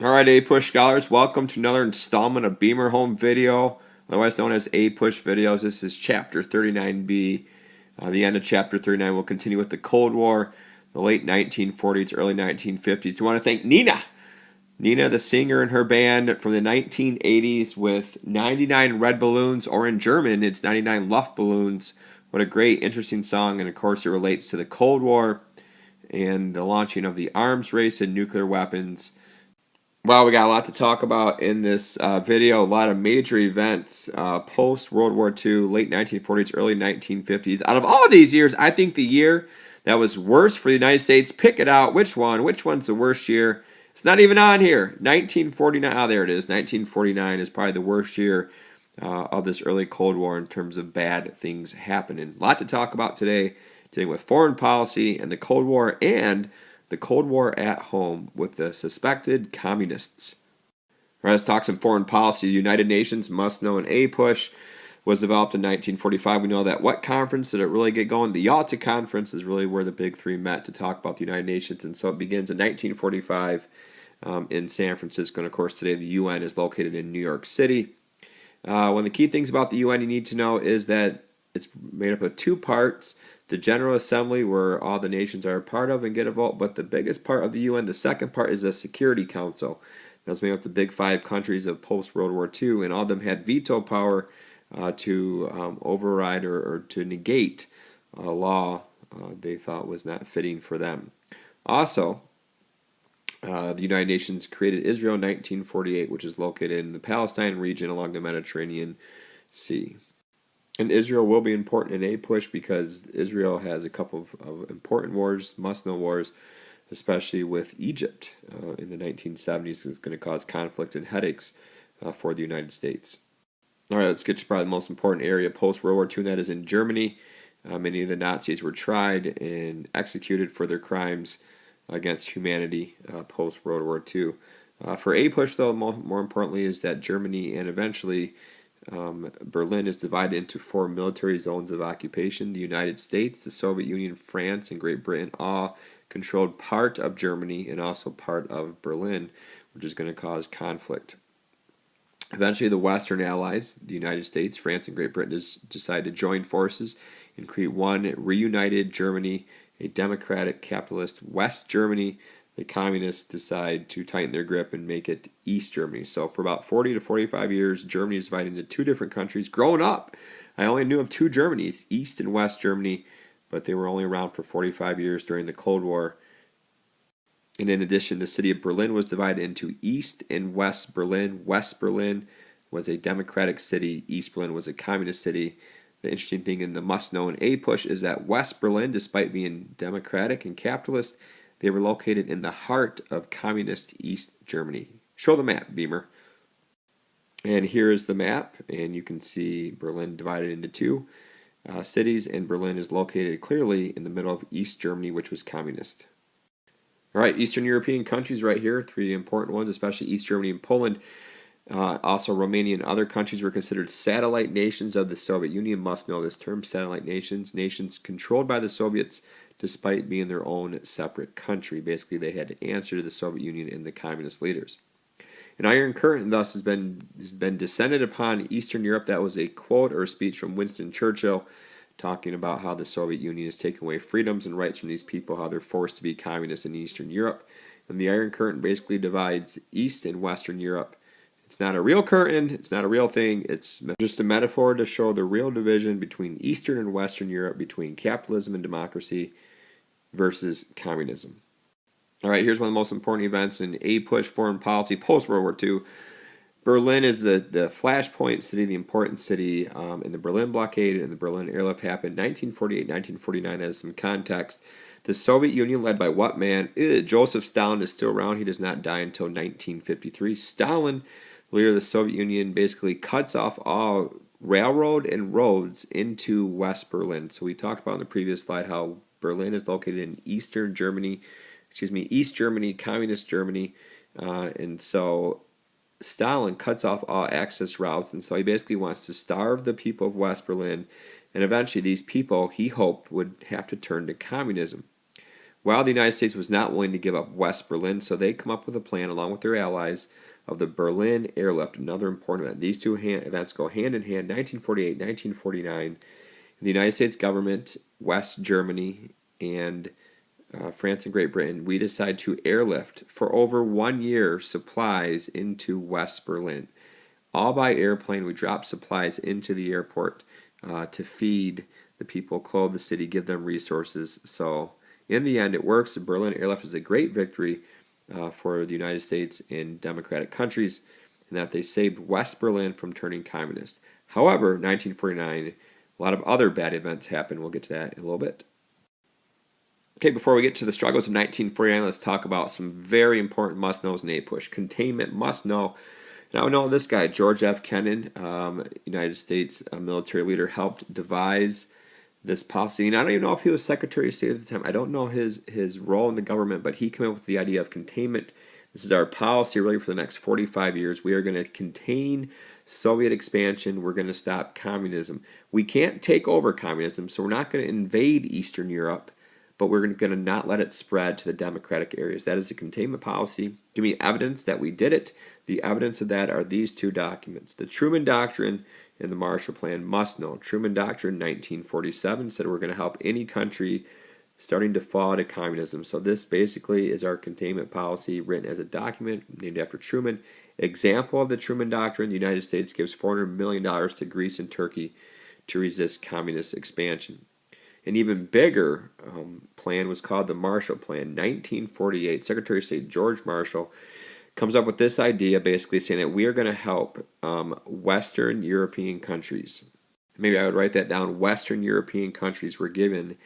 Alright, A-Push scholars, welcome to another installment of Beamer Home Video, otherwise known as A-Push Videos. This is Chapter 39B. The end of Chapter 39 will continue with the Cold War, the late 1940s, early 1950s. We want to thank Nina, the singer, and her band from the 1980s with 99 Red Balloons, or in German, it's 99 Luftballons. What a great, interesting song, and of course it relates to the Cold War and the launching of the arms race and nuclear weapons. Well, we got a lot to talk about in this video. A lot of major events post-World War II, late 1940s, early 1950s. Out of all of these years, I think the year that was worst for the United States, pick it out. Which one? Which one's the worst year? It's not even on here. 1949. Oh, there it is. 1949 is probably the worst year of this early Cold War in terms of bad things happening. A lot to talk about today, dealing with foreign policy and the Cold War and the Cold War at home with the suspected communists. All right, let's talk some foreign policy. The United Nations, must know an A-Push, was developed in 1945. We know that. What conference did it really get going? The Yalta Conference is really where the big three met to talk about the United Nations, and so it begins in 1945 in San Francisco. And of course, today the UN is located in New York City. One of the key things about the UN you need to know is that it's made up of two parts. The General Assembly, where all the nations are a part of and get a vote, but the biggest part of the UN, the second part, is the Security Council. That's made up of the big five countries of post-World War II, and all of them had veto power to override or to negate a law they thought was not fitting for them. Also, the United Nations created Israel in 1948, which is located in the Palestine region along the Mediterranean Sea. And Israel will be important in A-Push because Israel has a couple of important wars, must-know wars, especially with Egypt in the 1970s. It's going to cause conflict and headaches for the United States. All right, let's get to probably the most important area post-World War II, and that is in Germany. Many of the Nazis were tried and executed for their crimes against humanity post-World War II. For A-Push, though, more importantly, is that Germany and eventually Berlin is divided into four military zones of occupation. The United States, the Soviet Union, France, and Great Britain all controlled part of Germany and also part of Berlin, which is going to cause conflict. Eventually, the Western Allies, the United States, France, and Great Britain, decide to join forces and create one reunited Germany, a democratic, capitalist West Germany. The communists decide to tighten their grip and make it East Germany. So for about 40 to 45 years, Germany is divided into two different countries. Growing up, I only knew of two Germanys, East and West Germany, but they were only around for 45 years during the Cold War. And in addition, the city of Berlin was divided into East and West Berlin. West Berlin was a democratic city. East Berlin was a communist city. The interesting thing in the must-know in A-Push is that West Berlin, despite being democratic and capitalist, they were located in the heart of communist East Germany. Show the map, Beamer. And here is the map, and you can see Berlin divided into two cities, and Berlin is located clearly in the middle of East Germany, which was communist. All right, Eastern European countries right here, three important ones, especially East Germany and Poland. Also, Romania and other countries were considered satellite nations of the Soviet Union. Must know this term, satellite nations. Nations controlled by the Soviets despite being their own separate country. Basically, they had to answer to the Soviet Union and the communist leaders. An iron curtain thus has been descended upon Eastern Europe. That was a quote or a speech from Winston Churchill talking about how the Soviet Union has taken away freedoms and rights from these people, how they're forced to be communists in Eastern Europe. And the Iron Curtain basically divides East and Western Europe. It's not a real curtain, it's not a real thing, it's just a metaphor to show the real division between Eastern and Western Europe, between capitalism and democracy versus communism. All right, here's one of the most important events in A-Push foreign policy post-World War II. Berlin is the flashpoint city, the important city in the Berlin blockade and the Berlin airlift happened 1948, 1949 as some context. The Soviet Union, led by what man? Joseph Stalin is still around. He does not die until 1953. Stalin, leader of the Soviet Union, basically cuts off all railroad and roads into West Berlin. So we talked about in the previous slide how Berlin is located in East Germany, communist Germany, and so Stalin cuts off all access routes, and so he basically wants to starve the people of West Berlin, and eventually these people, he hoped, would have to turn to communism. While the United States was not willing to give up West Berlin, so they come up with a plan along with their allies of the Berlin airlift, another important event. These two events go hand in hand, 1948, 1949. The United States government, West Germany, and France and Great Britain, we decide to airlift for over 1 year supplies into West Berlin. All by airplane, we drop supplies into the airport to feed the people, clothe the city, give them resources. So in the end, it works. The Berlin airlift is a great victory for the United States and democratic countries, and that they saved West Berlin from turning communist. However, 1949, a lot of other bad events happened. We'll get to that in a little bit. Okay, before we get to the struggles of 1949, let's talk about some very important must-knows in APUSH. Containment, must know. Now, we know this guy, George F. Kennan, United States military leader, helped devise this policy. And I don't even know if he was Secretary of State at the time. I don't know his role in the government, but he came up with the idea of containment. This is our policy really for the next 45 years. We are going to contain Soviet expansion. We're going to stop communism. We can't take over communism, so we're not going to invade Eastern Europe, but we're going to not let it spread to the democratic areas. That is a containment policy. Give me evidence that we did it. The evidence of that are these two documents. The Truman Doctrine and the Marshall Plan, must know. Truman Doctrine, 1947, said we're going to help any country starting to fall to communism. So this basically is our containment policy written as a document named after Truman. Example of the Truman Doctrine, the United States gives $400 million to Greece and Turkey to resist communist expansion. An even bigger plan was called the Marshall Plan. 1948, Secretary of State George Marshall comes up with this idea, basically saying that we are going to help Western European countries. Maybe I would write that down. Western European countries were given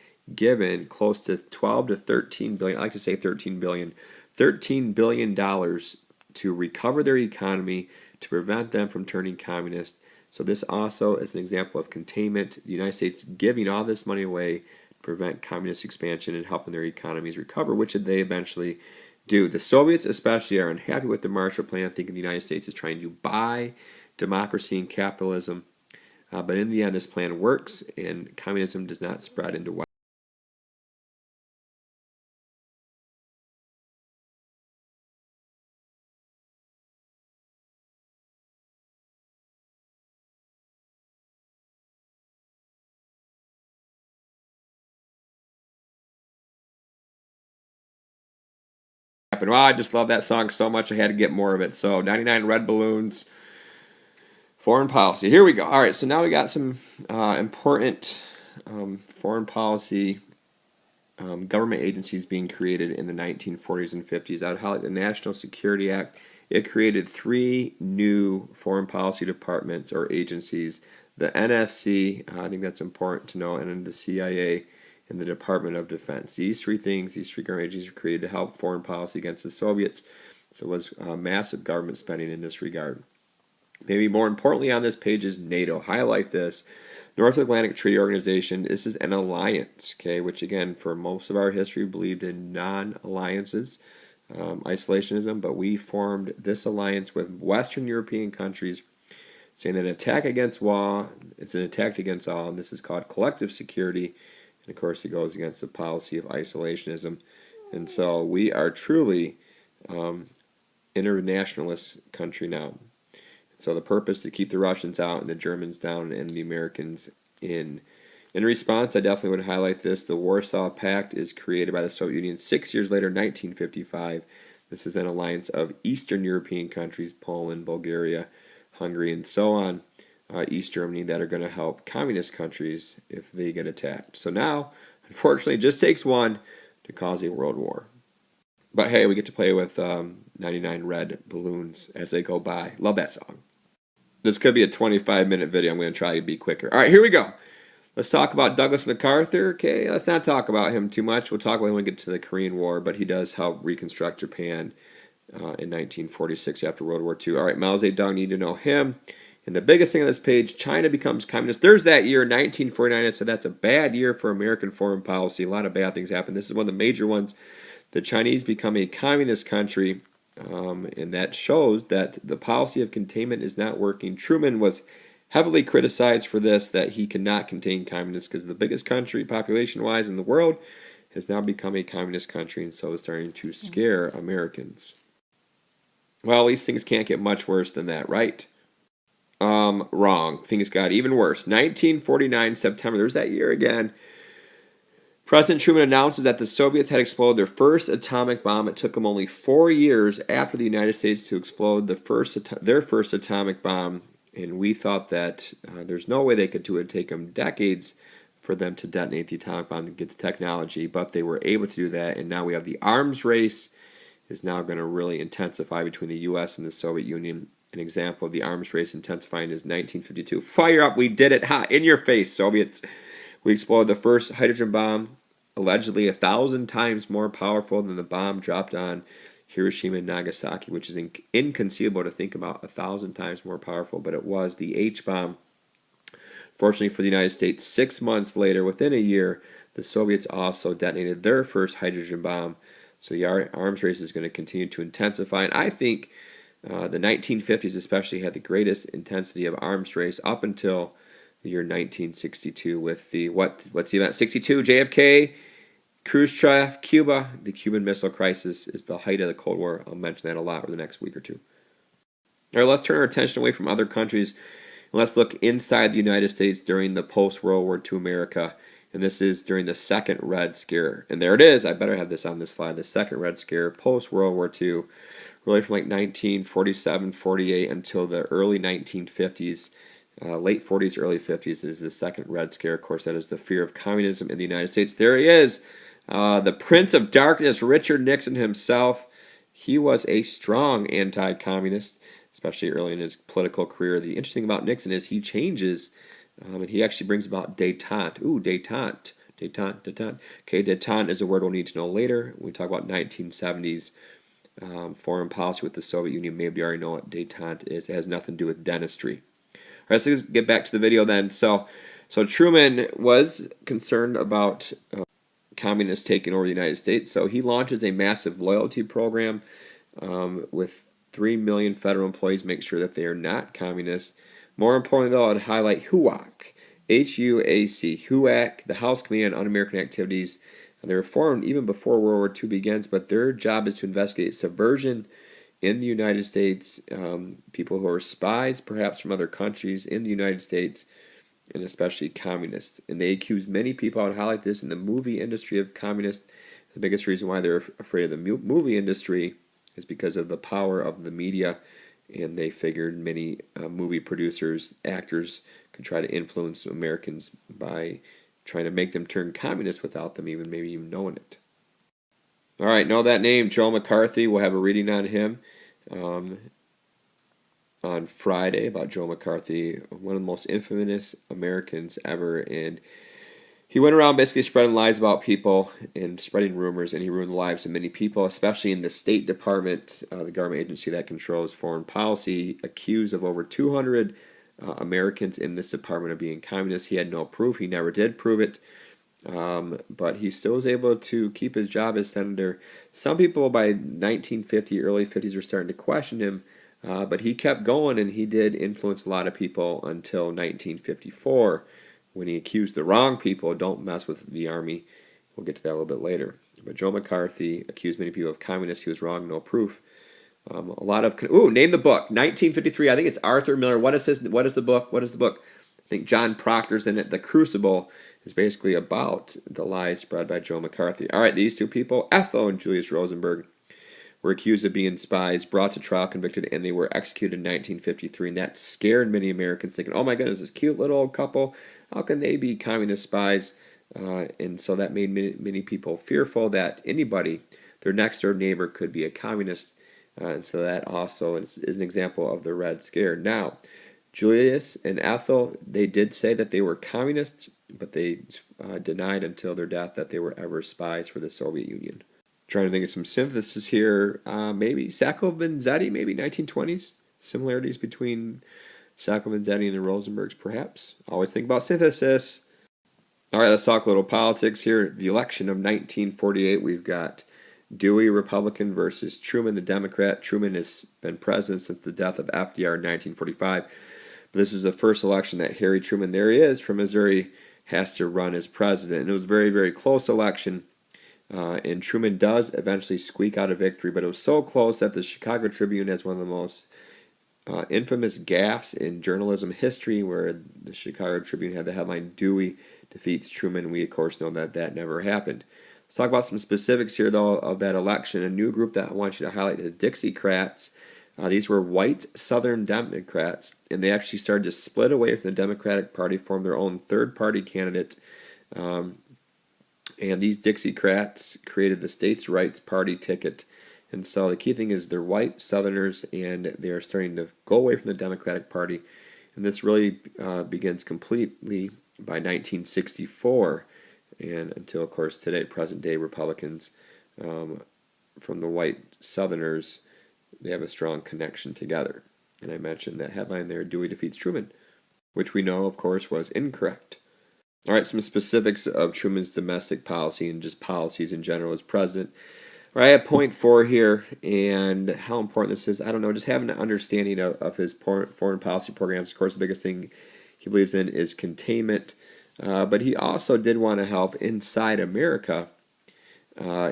close to 12 to 13 billion. I like to say 13 billion. $13 billion to recover their economy, to prevent them from turning communist. So this also is an example of containment. The United States giving all this money away to prevent communist expansion and helping their economies recover, which they eventually do. The Soviets especially are unhappy with the Marshall Plan, thinking the United States is trying to buy democracy and capitalism. But in the end, this plan works, and communism does not spread into West. Well, I just love that song so much I had to get more of it. So 99 Red Balloons, foreign policy. Here we go. All right, so now we got some important foreign policy government agencies being created in the 1940s and 50s. I would highlight the National Security Act. It created 3 new foreign policy departments or agencies. The NSC, I think that's important to know, and then the CIA and the Department of Defense. These 3 things, these 3 government agencies were created to help foreign policy against the Soviets. So it was massive government spending in this regard. Maybe more importantly on this page is NATO. Highlight this. North Atlantic Treaty Organization, this is an alliance, okay, which again, for most of our history, believed in non-alliances, isolationism, but we formed this alliance with Western European countries, saying an attack against all, it's an attack against all, and this is called collective security, and of course it goes against the policy of isolationism, and so we are truly internationalist country now. So the purpose to keep the Russians out and the Germans down and the Americans in. In response, I definitely would highlight this. The Warsaw Pact is created by the Soviet Union 6 years later, 1955. This is an alliance of Eastern European countries, Poland, Bulgaria, Hungary, and so on, East Germany, that are going to help communist countries if they get attacked. So now, unfortunately, it just takes one to cause a world war. But hey, we get to play with 99 red balloons as they go by. Love that song. This could be a 25-minute video. I'm going to try to be quicker. All right, here we go. Let's talk about Douglas MacArthur. Okay, let's not talk about him too much. We'll talk about him when we get to the Korean War, but he does help reconstruct Japan in 1946 after World War II. All right, Mao Zedong, need to know him. And the biggest thing on this page, China becomes communist. There's that year, 1949. I said that's a bad year for American foreign policy. A lot of bad things happen. This is one of the major ones. The Chinese become a communist country. And that shows that the policy of containment is not working. Truman was heavily criticized for this, that he could not contain communists because the biggest country population-wise in the world, has now become a communist country, and so is starting to scare Americans. Well, these things can't get much worse than that, right? Wrong. Things got even worse. 1949, September. There's that year again. President Truman announces that the Soviets had exploded their first atomic bomb. It took them only 4 years after the United States to explode their first atomic bomb, and we thought that there's no way they could do it. It'd take them decades for them to detonate the atomic bomb to get the technology, but they were able to do that, and now we have the arms race is now going to really intensify between the U.S. and the Soviet Union. An example of the arms race intensifying is 1952. Fire up, we did it, ha, in your face, Soviets. We exploded the first hydrogen bomb, allegedly 1,000 times more powerful than the bomb dropped on Hiroshima and Nagasaki, which is inconceivable to think about, 1,000 times more powerful, but it was the H-bomb. Fortunately for the United States, 6 months later, within a year, the Soviets also detonated their first hydrogen bomb. So the arms race is going to continue to intensify, and I think the 1950s especially had the greatest intensity of arms race up until the year 1962 with the, what's the event? 62, JFK, Khrushchev, Cuba. The Cuban Missile Crisis is the height of the Cold War. I'll mention that a lot over the next week or two. All right, let's turn our attention away from other countries, and let's look inside the United States during the post-World War II America. And this is during the Second Red Scare. And there it is. I better have this on this slide. The Second Red Scare, post-World War II, really from like 1947, 48 until the early 1950s. Late 40s, early 50s is the Second Red Scare. Of course, that is the fear of communism in the United States. There he is, the Prince of Darkness, Richard Nixon himself. He was a strong anti-communist, especially early in his political career. The interesting about Nixon is he changes, and he actually brings about détente. Ooh, détente. Détente. Okay, détente is a word we'll need to know later. When we talk about 1970s foreign policy with the Soviet Union, maybe you already know what détente is. It has nothing to do with dentistry. All right, so let's get back to the video then. So Truman was concerned about communists taking over the United States, so he launches a massive loyalty program with 3 million federal employees, make sure that they are not communists. More importantly, though, I'd highlight HUAC, H-U-A-C, HUAC, the House Committee on Un-American Activities. They were formed even before World War II begins, but their job is to investigate subversion in the United States, people who are spies, perhaps from other countries in the United States, and especially communists. And they accuse many people, I would highlight this, in the movie industry of communists. The biggest reason why they're afraid of the movie industry is because of the power of the media, and they figured many movie producers, actors, could try to influence Americans by trying to make them turn communist without them maybe even knowing it. All right, know that name, Joe McCarthy. We'll have a reading on him on Friday about Joe McCarthy, one of the most infamous Americans ever. And he went around basically spreading lies about people and spreading rumors, and he ruined the lives of many people, especially in the State Department, the government agency that controls foreign policy, accused of over 200 Americans in this department of being communists. He had no proof. He never did prove it. But he still was able to keep his job as senator. Some people by 1950, early 50s, were starting to question him, but he kept going, and he did influence a lot of people until 1954, when he accused the wrong people. Don't mess with the army. We'll get to that a little bit later. But Joe McCarthy accused many people of communists. He was wrong, no proof. A lot of name the book. 1953. I think it's Arthur Miller. What is the book? I think John Proctor's in it. The Crucible is basically about the lies spread by Joe McCarthy. All right, these two people, Ethel and Julius Rosenberg, were accused of being spies, brought to trial, convicted, and they were executed in 1953. And that scared many Americans, thinking, "Oh my goodness, this cute little old couple, how can they be communist spies?" And so that made many people fearful that anybody, their next door neighbor, could be a communist. And so that also is an example of the Red Scare. Now, Julius and Ethel, they did say that they were communists, but they denied until their death that they were ever spies for the Soviet Union. Trying to think of some synthesis here. Maybe Sacco Vanzetti, maybe 1920s. Similarities between Sacco Vanzetti and the Rosenbergs, perhaps. Always think about synthesis. All right, let's talk a little politics here. The election of 1948, we've got Dewey, Republican, versus Truman, the Democrat. Truman has been president since the death of FDR in 1945. But this is the first election that Harry Truman, there he is, from Missouri, has to run as president. And it was a very, very close election. And Truman does eventually squeak out a victory, but it was so close that the Chicago Tribune has one of the most infamous gaffes in journalism history, where the Chicago Tribune had the headline, "Dewey defeats Truman." We, of course, know that that never happened. Let's talk about some specifics here, though, of that election. A new group that I want you to highlight, the Dixiecrats. These were white Southern Democrats, and they actually started to split away from the Democratic Party, form their own third-party candidate. And these Dixiecrats created the States' Rights Party ticket. And so the key thing is they're white Southerners, and they are starting to go away from the Democratic Party. And this really begins completely by 1964, and until, of course, today, present-day Republicans from the white Southerners, they have a strong connection together. And I mentioned that headline there, Dewey defeats Truman, which we know, of course, was incorrect. All right, some specifics of Truman's domestic policy and just policies in general as president. All right, at point 4 here, and how important this is, I don't know, just having an understanding of his foreign policy programs. Of course, the biggest thing he believes in is containment, but he also did want to help inside America.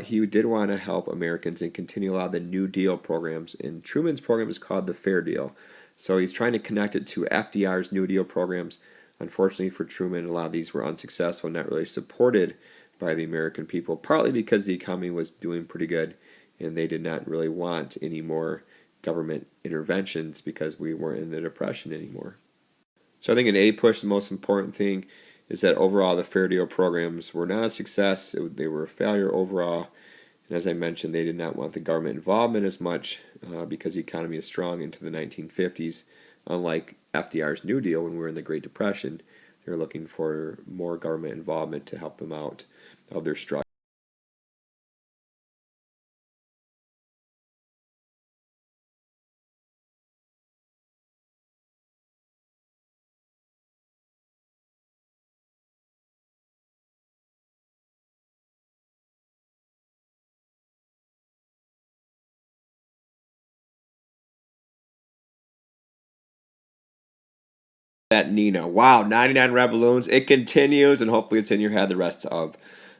He did want to help Americans and continue a lot of the New Deal programs, and Truman's program is called the Fair Deal. So he's trying to connect it to FDR's New Deal programs. Unfortunately for Truman, a lot of these were unsuccessful, not really supported by the American people, partly because the economy was doing pretty good and they did not really want any more government interventions because we weren't in the Depression anymore. So I think in A push, the most important thing is that overall the Fair Deal programs were not a success. They were a failure overall. And as I mentioned, they did not want the government involvement as much because the economy is strong into the 1950s. Unlike FDR's New Deal when we were in the Great Depression, they were looking for more government involvement to help them out of their struggle. That Nina. Wow, 99 red balloons. It continues, and hopefully it's in your head the rest of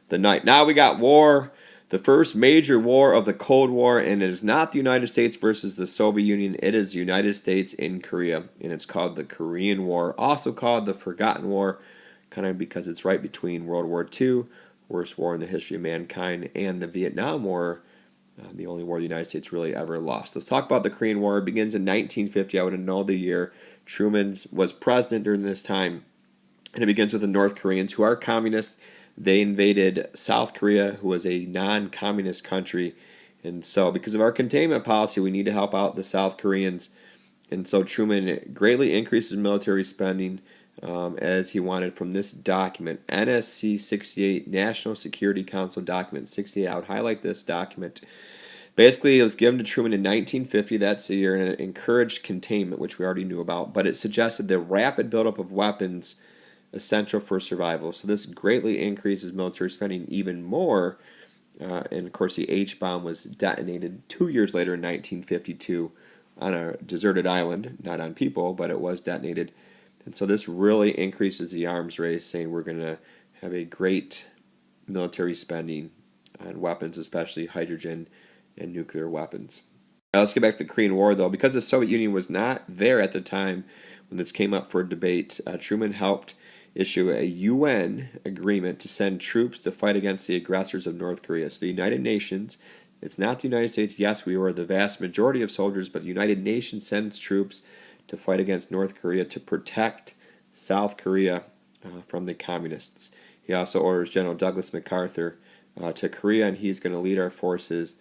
the night. Now we got war, the first major war of the Cold War, and it is not the United States versus the Soviet Union. It is the United States in Korea, and it's called the Korean War, also called the Forgotten War, kind of because it's right between World War II, worst war in the history of mankind, and the Vietnam War, the only war the United States really ever lost. Let's talk about the Korean War. It begins in 1950. I would know the year. Truman was president during this time, and it begins with the North Koreans, who are communists. They invaded South Korea, who was a non-communist country, and so because of our containment policy, we need to help out the South Koreans. And so Truman greatly increases military spending as he wanted from this document, NSC 68, National Security Council document 68. I would highlight this document. Basically, it was given to Truman in 1950, that's the year, and it encouraged containment, which we already knew about, but it suggested the rapid buildup of weapons essential for survival. So this greatly increases military spending even more, and of course the H-bomb was detonated 2 years later in 1952 on a deserted island, not on people, but it was detonated. And so this really increases the arms race, saying we're going to have a great military spending on weapons, especially hydrogen and nuclear weapons. Now let's get back to the Korean War, though. Because the Soviet Union was not there at the time when this came up for debate, Truman helped issue a UN agreement to send troops to fight against the aggressors of North Korea. So the United Nations, it's not the United States. Yes, we were the vast majority of soldiers, but the United Nations sends troops to fight against North Korea to protect South Korea from the communists. He also orders General Douglas MacArthur to Korea, and he's going to lead our forces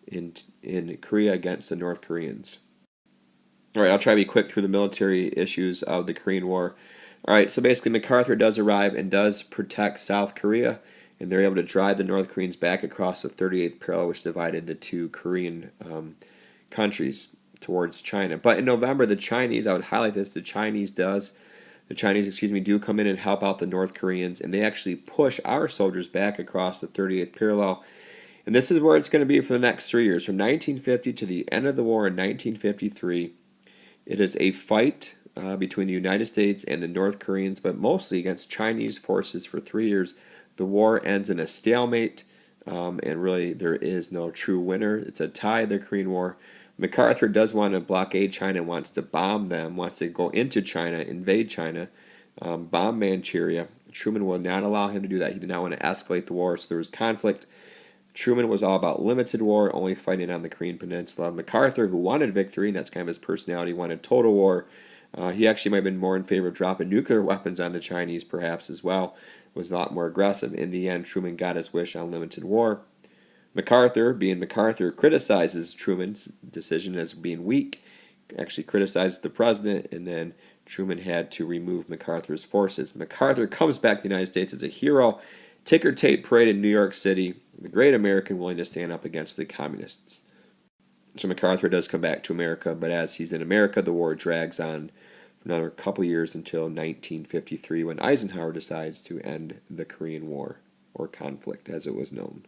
in Korea against the North Koreans. All right, I'll try to be quick through the military issues of the Korean War. All right, so basically MacArthur does arrive and does protect South Korea, and they're able to drive the North Koreans back across the 38th parallel, which divided the two Korean countries towards China. But in November, the Chinese, I would highlight this, the Chinese do come in and help out the North Koreans, and they actually push our soldiers back across the 38th parallel. And this is where it's going to be for the next 3 years. From 1950 to the end of the war in 1953, it is a fight between the United States and the North Koreans, but mostly against Chinese forces for 3 years. The war ends in a stalemate. and really there is no true winner. It's a tie, the Korean War. MacArthur does want to blockade China, wants to bomb them, wants to go into China, invade China, bomb Manchuria. Truman will not allow him to do that. He did not want to escalate the war, so there was conflict. Truman was all about limited war, only fighting on the Korean Peninsula. MacArthur, who wanted victory, and that's kind of his personality, wanted total war. He actually might have been more in favor of dropping nuclear weapons on the Chinese, perhaps, as well. Was a lot more aggressive. In the end, Truman got his wish on limited war. MacArthur, being MacArthur, criticizes Truman's decision as being weak, actually criticizes the president, and then Truman had to remove MacArthur's forces. MacArthur comes back to the United States as a hero. Ticker tape parade in New York City, the great American willing to stand up against the communists. So MacArthur does come back to America, but as he's in America, the war drags on for another couple years until 1953 when Eisenhower decides to end the Korean War, or conflict as it was known.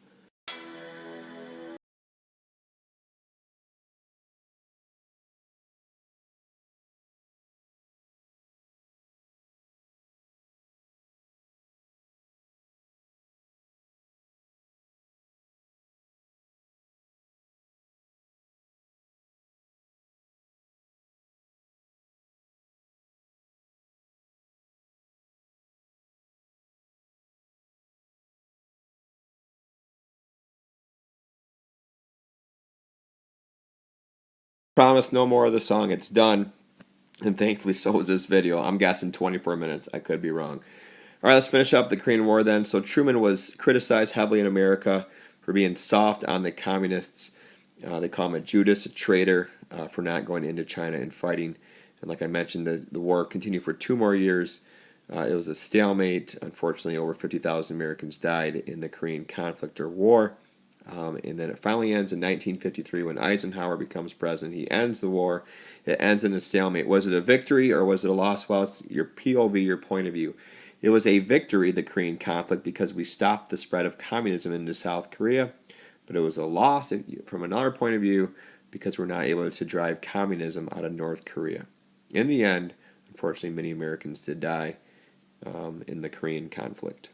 Promise no more of the song, it's done. And thankfully, so is this video. I'm guessing 24 minutes. I could be wrong. All right, let's finish up the Korean War then. So Truman was criticized heavily in America for being soft on the communists. They call him a Judas, a traitor, for not going into China and fighting. And like I mentioned, the war continued for 2 more years. It was a stalemate. Unfortunately, over 50,000 Americans died in the Korean conflict or war. And then it finally ends in 1953 when Eisenhower becomes president. He ends the war. It ends in a stalemate. Was it a victory or was it a loss? Well, it's your POV, your point of view. It was a victory, the Korean conflict, because we stopped the spread of communism into South Korea. But it was a loss from another point of view because we're not able to drive communism out of North Korea. In the end, unfortunately, many Americans did die in the Korean conflict.